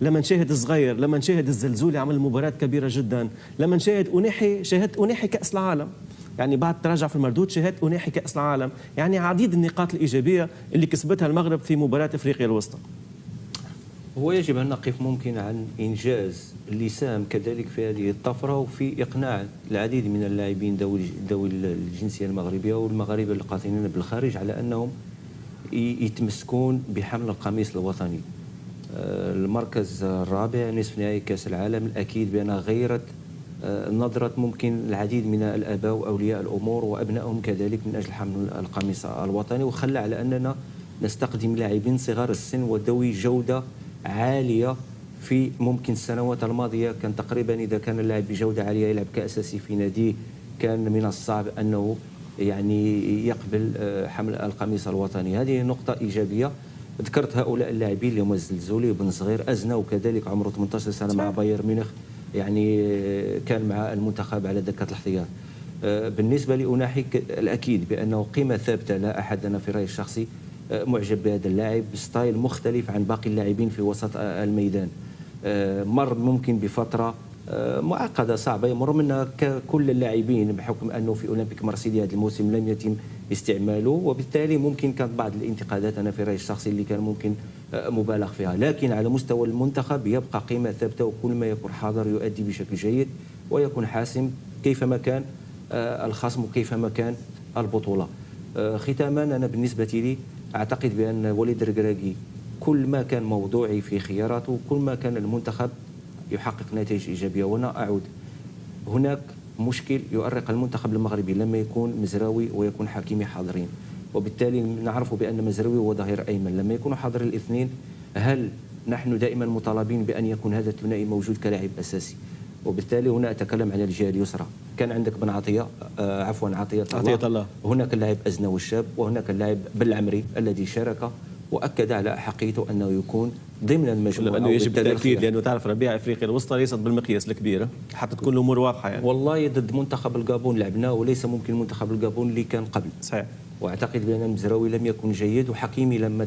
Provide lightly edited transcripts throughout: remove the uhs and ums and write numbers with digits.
لما نشاهد الصغير، لما نشاهد الزلزولي عمل مباراة كبيرة جدا، لما نشاهد أناحي، شاهدت أناحي كأس العالم، يعني بعد تراجع في المردود شاهدت أناحي كأس العالم، يعني عديد النقاط الإيجابية اللي كسبتها المغرب في مباراة إفريقيا الوسطى. هو يجب أن نقف ممكن عن إنجاز اللي ساهم كذلك في هذه الطفرة وفي إقناع العديد من اللاعبين ذوي الجنسية المغربية والمغاربة القاطنين بالخارج على أنهم يتمسكون بحمل القميص الوطني. المركز الرابع نصف نهائي كأس العالم الأكيد بأنها غيرت نظرة ممكن العديد من الآباء وأولياء الأمور وأبنائهم كذلك من أجل حمل القميص الوطني، وخلى على أننا نستخدم لاعبين صغار السن وذوي جودة عالية. في ممكن السنوات الماضية كان تقريبا إذا كان اللاعب بجودة عالية يلعب كأساسي في ناديه كان من الصعب أنه يعني يقبل حمل القميص الوطني. هذه نقطة إيجابية. ذكرت هؤلاء اللاعبين اللي هم الزلزولي وبن صغير، أزنا وكذلك عمره 18 سنة مع بايرن ميونخ، يعني كان مع المنتخب على دكة الاحتياط. بالنسبة لأناحي الأكيد بأنه قيمة ثابتة، لا أحد أنا في رأيي الشخصي معجب بهذا اللاعب، ستايل مختلف عن باقي اللاعبين في وسط الميدان. مر ممكن بفترة معقدة صعبة يمر منها كل اللاعبين بحكم أنه في أولمبيك مارسيليا هذا الموسم لم يتم استعماله، وبالتالي ممكن كانت بعض الانتقادات أنا في رأيي الشخصي اللي كان ممكن مبالغ فيها، لكن على مستوى المنتخب يبقى قيمة ثابتة، وكل ما يكون حاضر يؤدي بشكل جيد ويكون حاسم كيفما كان الخصم وكيفما كان البطولة. ختاما أنا بالنسبة لي أعتقد بأن وليد الركراكي كل ما كان موضوعي في خياراته كل ما كان المنتخب يحقق نتائج إيجابية. وأنا أعود، هناك مشكل يؤرق المنتخب المغربي لما يكون مزراوي ويكون حكيمي حاضرين، وبالتالي نعرف بأن مزراوي هو ظهير أيمن. لما يكونوا حاضرين الاثنين، هل نحن دائما مطالبين بأن يكون هذا الثنائي موجود كلاعب أساسي؟ وبالتالي هنا أتكلم على الجهة اليسرى. كان عندك بن عطية، عطية الله، هناك اللاعب أزنا والشاب، وهناك اللاعب بالعمري الذي شارك وأكد على أحقيته أنه يكون ضمن المجموعة. لأنه يجب التأكيد لأنه تعرف ربيع أفريقيا الوسطى ليست بالمقياس الكبير حتى تكون الأمور واضحة يعني. والله ضد منتخب الغابون لعبناه وليس ممكن منتخب الغابون اللي كان قبل. صحيح. واعتقد بان المزراوي لم يكن جيد، وحكيمي لما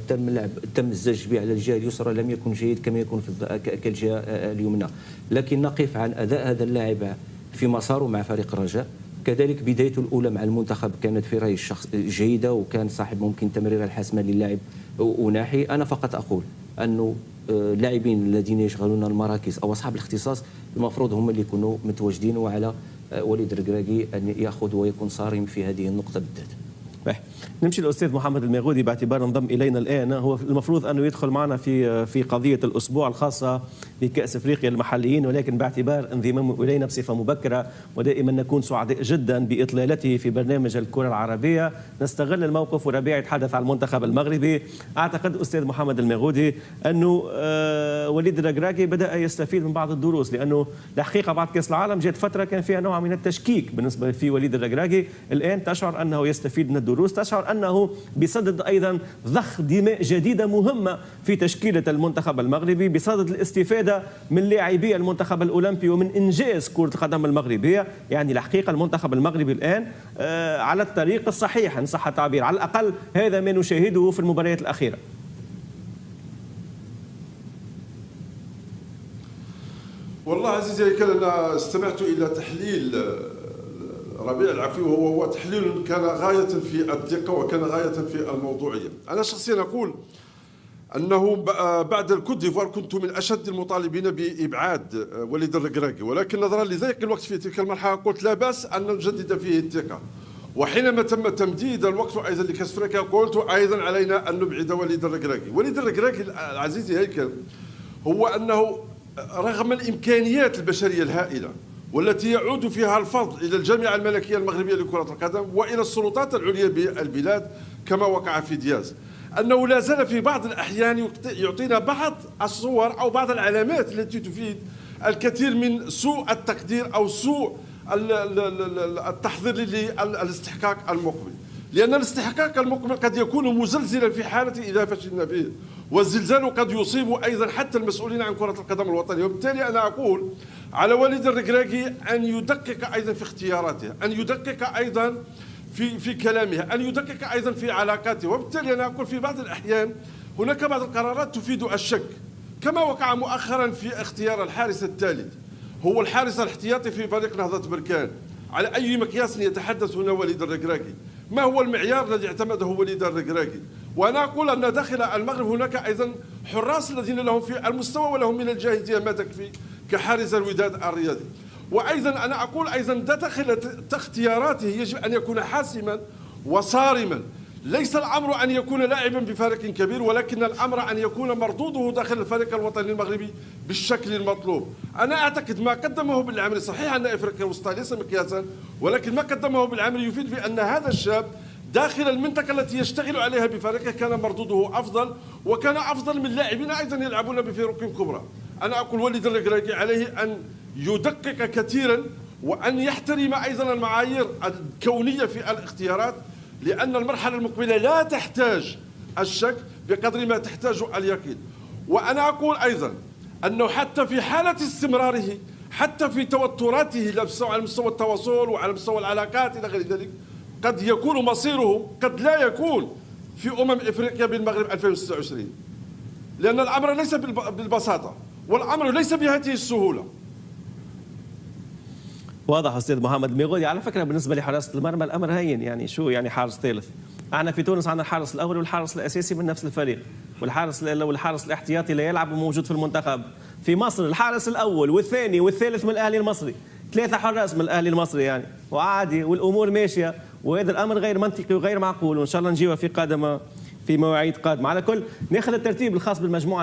تم الزج به على الجهه اليسرى لم يكن جيد كما يكون في كالجهه اليمنى. لكن نقف عن اداء هذا اللاعب في مساره مع فريق الرجاء، كذلك بدايته الاولى مع المنتخب كانت في رايي الشخص جيده، وكان صاحب ممكن تمريره الحاسمه للاعب أناحي. انا فقط اقول انه اللاعبين الذين يشغلون المراكز او اصحاب الاختصاص المفروض هم اللي يكونوا متواجدين، وعلى وليد الركراكي ان ياخذ ويكون صارم في هذه النقطه بالذات. نمشي للأستاذ محمد الميغودي باعتبار انضم إلينا الآن. هو المفروض أنه يدخل معنا في قضية الأسبوع الخاصة بكأس أفريقيا المحليين، ولكن باعتبار انضمامه إلينا بصفة مبكرة ودائما نكون سعداء جدا بإطلالته في برنامج الكرة العربية نستغل الموقف. وربيع يتحدث عن المنتخب المغربي. أعتقد أستاذ محمد الميغودي أنه وليد الركراكي بدأ يستفيد من بعض الدروس، لأنه الحقيقة بعد كأس العالم جاءت فترة كان فيها نوع من التشكيك بالنسبة في وليد الركراكي. الآن تشعر أنه يستفيد من الدروس، تشعر أنه بصدد أيضا ضخ دماء جديدة مهمة في تشكيلة المنتخب المغربي، بصدد الاستفادة من لاعبي المنتخب الأولمبي ومن إنجاز كرة القدم المغربية. يعني الحقيقة المنتخب المغربي الآن على الطريق الصحيح إن صح التعبير، على الأقل هذا ما نشاهده في المباريات الأخيرة. والله عزيزي هيكل، أنا استمعت إلى تحليل ربيع العفوي، وهو تحليل كان غاية في الدقة وكان غاية في الموضوعية. أنا شخصيا أقول أنه بعد الكوت ديفوار كنت من أشد المطالبين بإبعاد وليد الركراكي، ولكن نظرا لضيق الوقت في تلك المرحلة قلت لا بأس أن نجدد فيه الثقة. وحينما تم تمديد الوقت أيضا لكأس أفريقيا قلت أيضا علينا أن نبعد وليد الركراكي. وليد الركراكي عزيزي هيكل هو أنه رغم الإمكانيات البشرية الهائلة والتي يعود فيها الفضل إلى الجامعة الملكية المغربية لكرة القدم وإلى السلطات العليا بالبلاد كما وقع في دياز، أنه لا زال في بعض الأحيان يعطينا بعض الصور أو بعض العلامات التي تفيد الكثير من سوء التقدير أو سوء التحضير للاستحقاق المقبل، لأن الاستحقاق المقبل قد يكون مزلزلا في حالة إذا فشلنا فيه، والزلزال قد يصيب أيضا حتى المسؤولين عن كرة القدم الوطنية. وبالتالي أنا أقول على وليد الركراكي أن يدقق أيضا في اختياراته، أن يدقق أيضا في كلامه، أن يدقق أيضا في علاقاته. وبالتالي أنا أقول في بعض الأحيان هناك بعض القرارات تفيد الشك، كما وقع مؤخرا في اختيار الحارس الثالث، هو الحارس الاحتياطي في فريق نهضة بركان. على أي مقياس يتحدث هنا وليد الركراكي؟ ما هو المعيار الذي اعتمده وليد الركراكي؟ وأنا أقول أن داخل المغرب هناك أيضا حراس الذين لهم في المستوى ولهم من الجاهزية ما تكفي كحارس الوداد الرياضي. وأيضا أنا أقول أيضا داخل اختياراته يجب أن يكون حاسما وصارما. ليس الأمر أن يكون لاعبا بفارق كبير، ولكن الأمر أن يكون مردوده داخل الفريق الوطني المغربي بالشكل المطلوب. أنا أعتقد ما قدمه بالعمري، صحيح أن إفريقيا الوسطى ليس مقياسا، ولكن ما قدمه بالعمري يفيد بأن هذا الشاب داخل المنطقة التي يشتغل عليها بفريقه كان مردوده أفضل، وكان أفضل من لاعبين أيضا يلعبون بفرق كبرى. أنا أقول وليد الركراكي عليه أن يدقق كثيرا وأن يحترم أيضا المعايير الكونية في الاختيارات، لأن المرحلة المقبلة لا تحتاج الشك بقدر ما تحتاج اليقين. وأنا أقول أيضا أنه حتى في حالة استمراره، حتى في توتراته على مستوى التواصل وعلى مستوى العلاقات إلى غير ذلك، قد يكون مصيره قد لا يكون في إفريقيا بالمغرب 2026، لأن الأمر ليس بالبساطة والأمر ليس بهذه السهولة. واضح استاذ محمد الميغودي. على فكره بالنسبه لحراسه المرمى الامر هين، يعني شو يعني حارس ثالث؟ احنا في تونس عندنا الحارس الاول والحارس الاساسي من نفس الفريق، والحارس الاحتياطي اللي يلعب موجود في المنتخب. في مصر الحارس الاول والثاني والثالث من الاهلي المصري، 3 حراس من الاهلي المصري يعني، وعادي والامور ماشيه، وهذا الامر غير منطقي وغير معقول، وان شاء الله نجيوه في مواعيد قادمه. على كل ناخذ الترتيب الخاص بالمجموعه